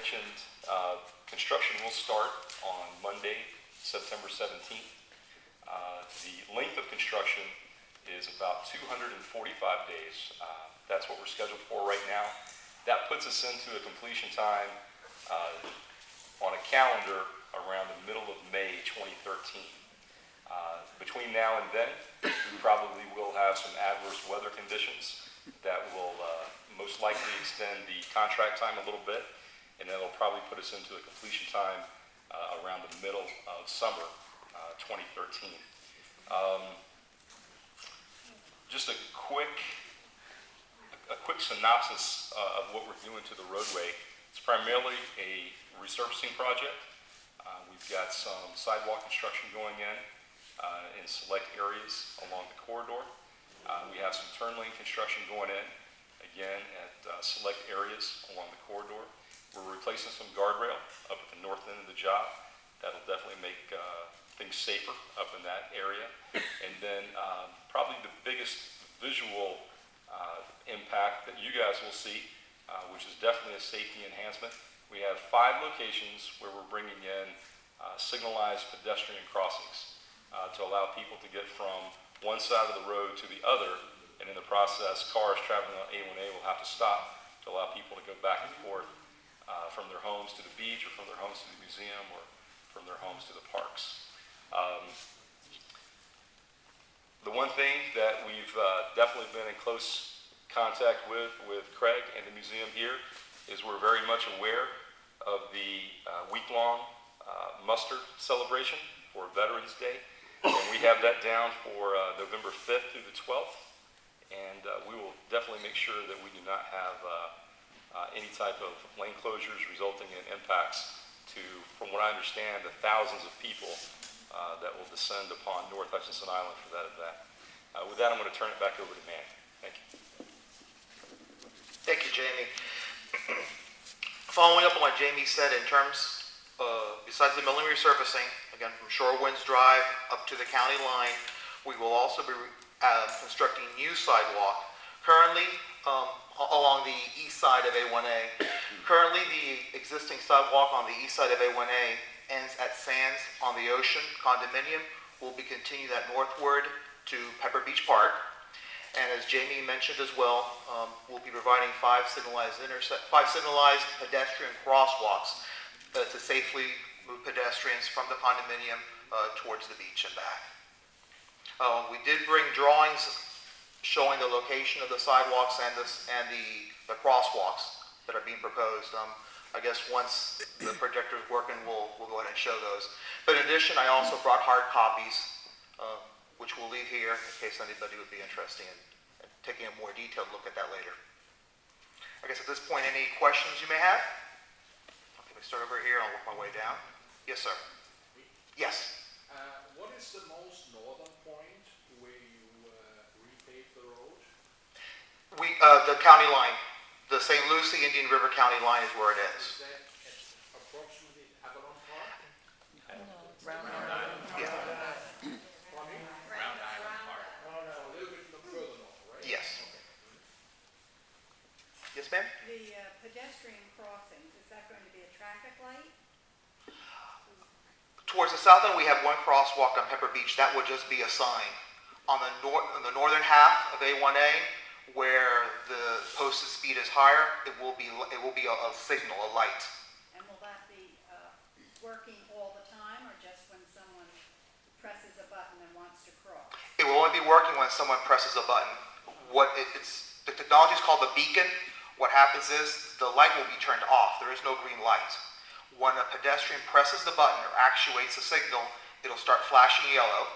mentioned, construction will start on Monday, September 17th. The length of construction is about 245 days. That's what we're scheduled for right now. That puts us into a completion time on a calendar around the middle of May 2013. Between now and then, we probably will have some adverse weather conditions that will most likely extend the contract time a little bit, and that'll probably put us into a completion time around the middle of summer 2013. Just a quick synopsis of what we're doing to the roadway. It's primarily a resurfacing project. We've got some sidewalk construction going in select areas along the corridor. We have some turn lane construction going in, again, at select areas along the corridor. We're replacing some guardrail up at the north end of the job. That'll definitely make things safer up in that area. And then probably the biggest visual impact that you guys will see, which is definitely a safety enhancement. We have 5 locations where we're bringing in signalized pedestrian crossings to allow people to get from one side of the road to the other, and in the process, cars traveling on A1A will have to stop to allow people to go back and forth from their homes to the beach, or from their homes to the museum, or from their homes to the parks. The one thing that we've definitely been in close contact with Craig and the museum here is we're very much aware of the week-long muster celebration for Veterans Day. And we have that down for November 5th through the 12th. And we will definitely make sure that we do not have any type of lane closures resulting in impacts to, from what I understand, the thousands of people that will descend upon North Hutchinson Island for that event. With that, I'm going to turn it back over to Manny. Thank you. Thank you, Jamie. Following up on what Jamie said in terms, besides the milling resurfacing, again from Shore Winds Drive up to the county line, we will also be constructing new sidewalk. Currently, along the east side of A1A. Currently, the existing sidewalk on the east side of A1A ends at Sands on the Ocean condominium. We'll be continuing that northward to Pepper Beach Park. And as Jamie mentioned as well, we'll be providing 5 signalized pedestrian crosswalks to safely move pedestrians from the condominium towards the beach and back. We did bring drawings showing the location of the sidewalks and the crosswalks that are being proposed. I guess once the projector is working, we'll go ahead and show those. But in addition, I also brought hard copies, which we'll leave here in case anybody would be interested in taking a more detailed look at that later. I guess at this point, any questions you may have? Okay, let me start over here and I'll work my way down. Yes, sir. Yes. What is the most northern point where you repave the road? The county line. The St. Lucie Indian River County line is where it is. Is that at approximately Avalon Park? Round Island. Yeah. Round Island Park. A little bit further north, right? Yes. Yes, ma'am? The pedestrian crossings, is that going to be a traffic light? Towards the south end, we have one crosswalk on Pepper Beach. That would just be a sign. On the northern half of A1A, where the posted speed is higher, it will be a signal, a light. And will that be working all the time, or just when someone presses a button and wants to cross? It will only be working when someone presses a button. The technology is called the beacon. What happens is the light will be turned off. There is no green light. When a pedestrian presses the button or actuates the signal, it'll start flashing yellow.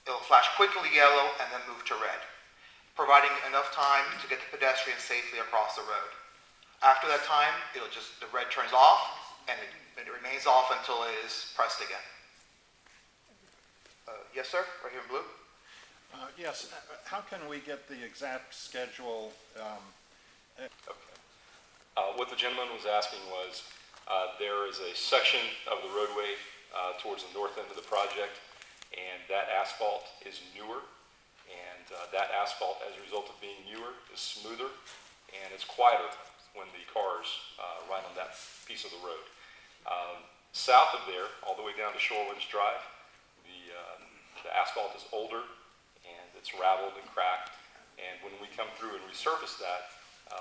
It'll flash quickly yellow and then move to red, providing enough time to get the pedestrian safely across the road. After that time, the red turns off and it remains off until it is pressed again. Yes, sir, right here in blue. Yes, how can we get the exact schedule? Okay. What the gentleman was asking was, there is a section of the roadway towards the north end of the project, and that asphalt is newer, and that asphalt, as a result of being newer, is smoother and it's quieter when the cars ride on that piece of the road. South of there, all the way down to Shorewinds Drive, the asphalt is older and it's raveled and cracked. And when we come through and resurface that,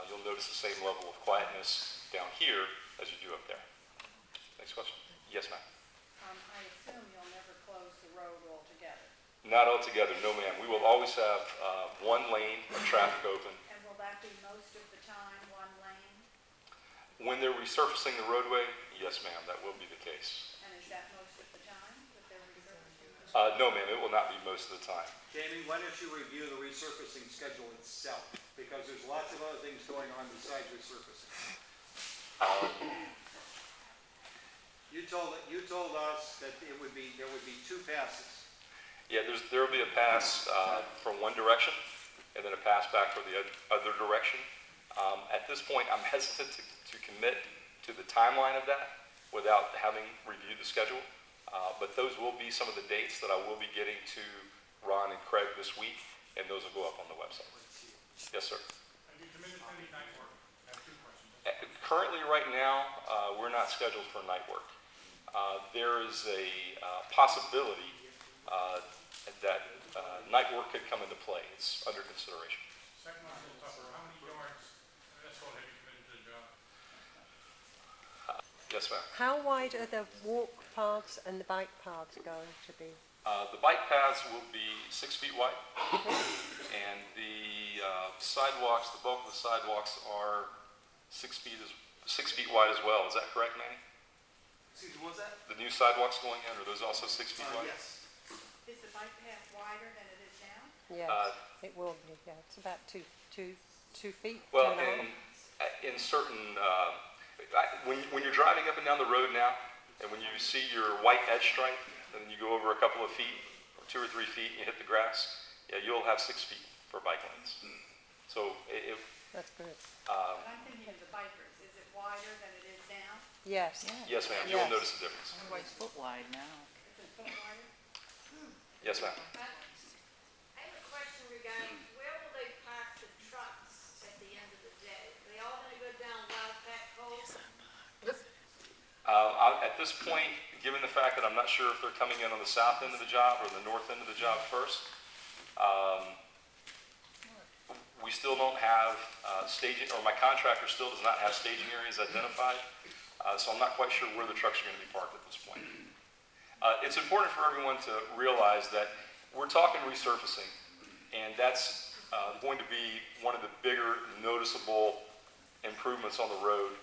you'll notice the same level of quietness down here as you do up there. Next question. Yes, ma'am. I assume you'll never close the road altogether. Not altogether, no ma'am. We will always have one lane of traffic open. And will that be most of the time, one lane? When they're resurfacing the roadway, yes ma'am, that will be the case. And is that most of the time that they're resurfacing? No ma'am, it will not be most of the time. Jamie, why don't you review the resurfacing schedule itself? Because there's lots of other things going on besides resurfacing. You told us that there would be 2 passes. Yeah, there will be a pass from one direction and then a pass back for the other direction. At this point, I'm hesitant to commit to the timeline of that without having reviewed the schedule. But those will be some of the dates that I will be getting to Ron and Craig this week, and those will go up on the website. Yes, sir. Have you committed to any night work? I have 2 questions. Currently, right now, we're not scheduled for night work. There is a possibility that night work could come into play. It's under consideration. Second one's a little tougher. How many yards of asphalt have you committed to the job? Yes, ma'am. How wide are the walk paths and the bike paths going to be? The bike paths will be 6 feet wide, and the sidewalks, the bulk of the sidewalks are 6 feet wide as well. Is that correct, Manny? Excuse me, what was that? The new sidewalks going in, are those also 6 feet wide? Yes. Is the bike path wider than it is now? Yes, it will be, yeah. It's about 2 feet. Well, 2.5. in certain, when you're driving up and down the road now, and when you see your white edge stripe, then you go over a couple of feet, or 2 or 3 feet, and you hit the grass, yeah, you'll have 6 feet for bike lanes. So That's good. But I'm thinking of the bikers. Is it wider than it is now? Yes. yes, ma'am, you'll Yes. notice the difference. It's foot wide now. Is it foot wider? Yes, ma'am. I have a question regarding where will they park the trucks at the end of the day? Are they all gonna go down Wildcat Cove? At this point, given the fact that I'm not sure if they're coming in on the south end of the job or the north end of the job first, we still don't have staging, or my contractor still does not have staging areas identified, so I'm not quite sure where the trucks are going to be parked at this point. It's important for everyone to realize that we're talking resurfacing, and that's going to be one of the bigger noticeable improvements on the road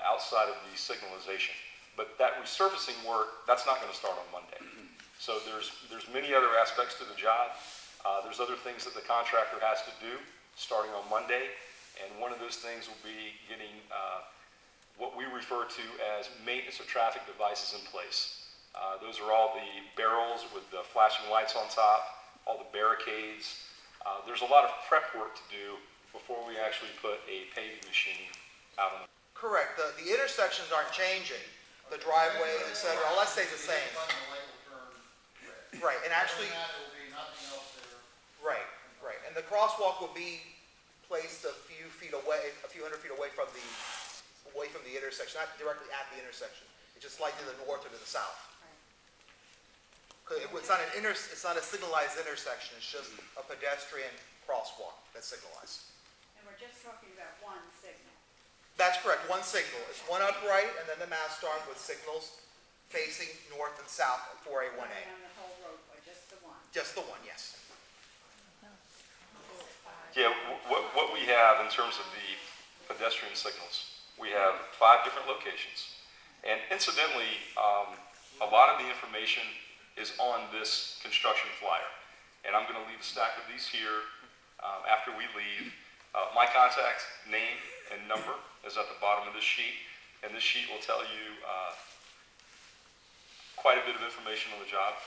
outside of the signalization. But that resurfacing work, that's not going to start on Monday. So there's many other aspects to the job. There's other things that the contractor has to do starting on Monday, and one of those things will be getting what we refer to as maintenance of traffic devices in place. Those are all the barrels with the flashing lights on top, all the barricades. There's a lot of prep work to do before we actually put a paving machine out on the. Correct. The intersections aren't changing. The driveway, et cetera, all that stays the same. Right, and actually. Right. And the crosswalk will be placed a few hundred feet away from the intersection, not directly at the intersection. It's just slightly to the north or to the south. Because it's not a signalized intersection, it's just a pedestrian crosswalk that's signalized. And we're just talking about one signal. That's correct, one signal. It's one upright and then the mast arm with signals facing north and south at 4A1A. On the whole roadway, just the one. Just the one, yes. Yeah, what we have in terms of the pedestrian signals, we have 5 different locations. And incidentally, a lot of the information is on this construction flyer. And I'm going to leave a stack of these here after we leave. My contact name and number is at the bottom of this sheet. And this sheet will tell you quite a bit of information on the job.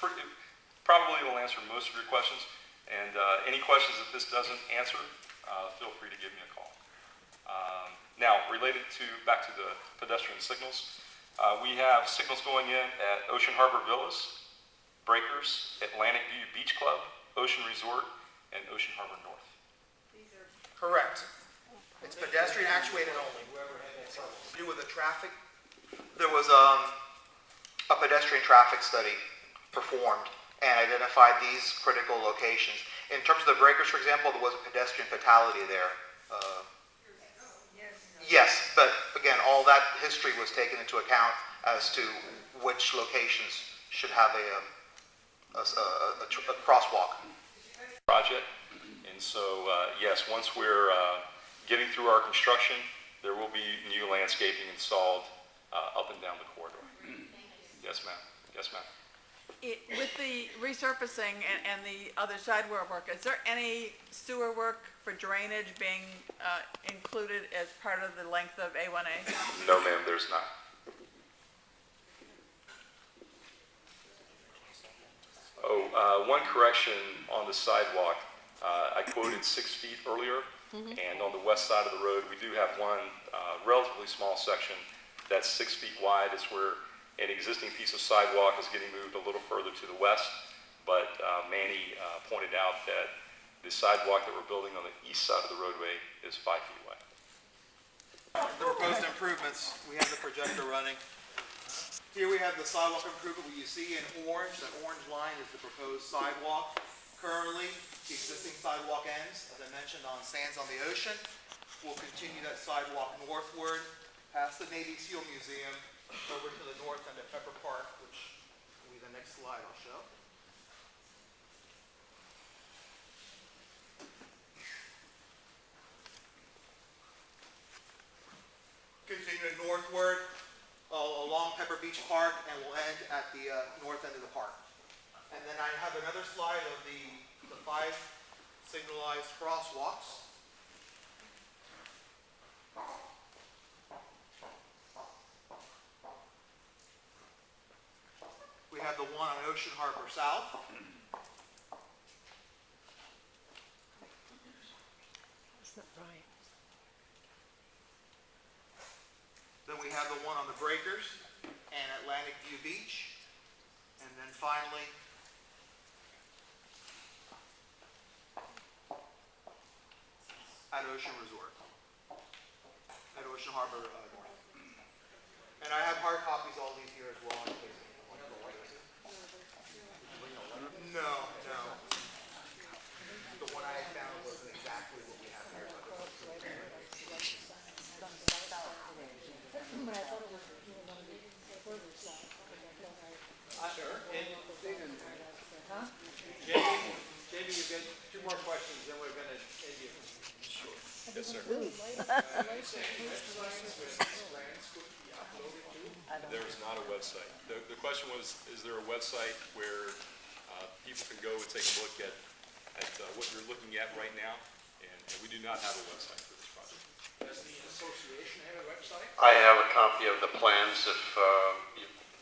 Probably will answer most of your questions. And any questions that this doesn't answer, feel free to give me a call. Now, related back to the pedestrian signals, we have signals going in at Ocean Harbor Villas, Breakers, Atlantic View Beach Club, Ocean Resort, and Ocean Harbor North. These are Correct. It's pedestrian actuated only. do with the traffic, there was a pedestrian traffic study performed and identified these critical locations. In terms of the breakers, for example, there was a pedestrian fatality there. Yes, but again, all that history was taken into account as to which locations should have a crosswalk. Project. And so, yes, once we're getting through our construction, there will be new landscaping installed up and down the corridor. Yes, ma'am. Yes, ma'am. With the resurfacing and the other sidewalk work, is there any sewer work for drainage being included as part of the length of A1A? No, ma'am, there's not. Oh, one correction on the sidewalk. I quoted 6 feet earlier, and on the west side of the road, we do have one relatively small section that's 6 feet wide. It's where an existing piece of sidewalk is getting moved a little further to the west, but Manny pointed out that the sidewalk that we're building on the east side of the roadway is 5 feet wide. The proposed improvements, we have the projector running. Here we have the sidewalk improvement, what you see in orange, that orange line is the proposed sidewalk. Currently, the existing sidewalk ends, as I mentioned, on Sands on the Ocean. We'll continue that sidewalk northward, past the Navy SEAL Museum, over to the north end of Pepper Park, which will be the next slide I'll show. Continuing northward along Pepper Beach Park, and we'll end at the north end of the park. And then I have another slide of the 5 signalized crosswalks. We have the one on Ocean Harbor South. That's not right. Then we have the one on the Breakers and Atlantic View Beach. And then finally, at Ocean Resort, at Ocean Harbor North. And I have hard copies of all these here as well in case anyone wants to look. No. The one I found wasn't exactly what we have here. Jamie, you've got 2 more questions, then we're gonna end you. Yes, sir. There is not a website. The question was, is there a website where people can go and take a look at what you're looking at right now? And we do not have a website for this project. Does the association have a website? I have a copy of the plans. If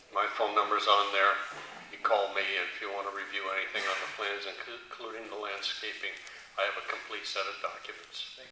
my phone number's on there, you call me if you want to review anything on the plans, including the landscaping. I have a complete set of documents.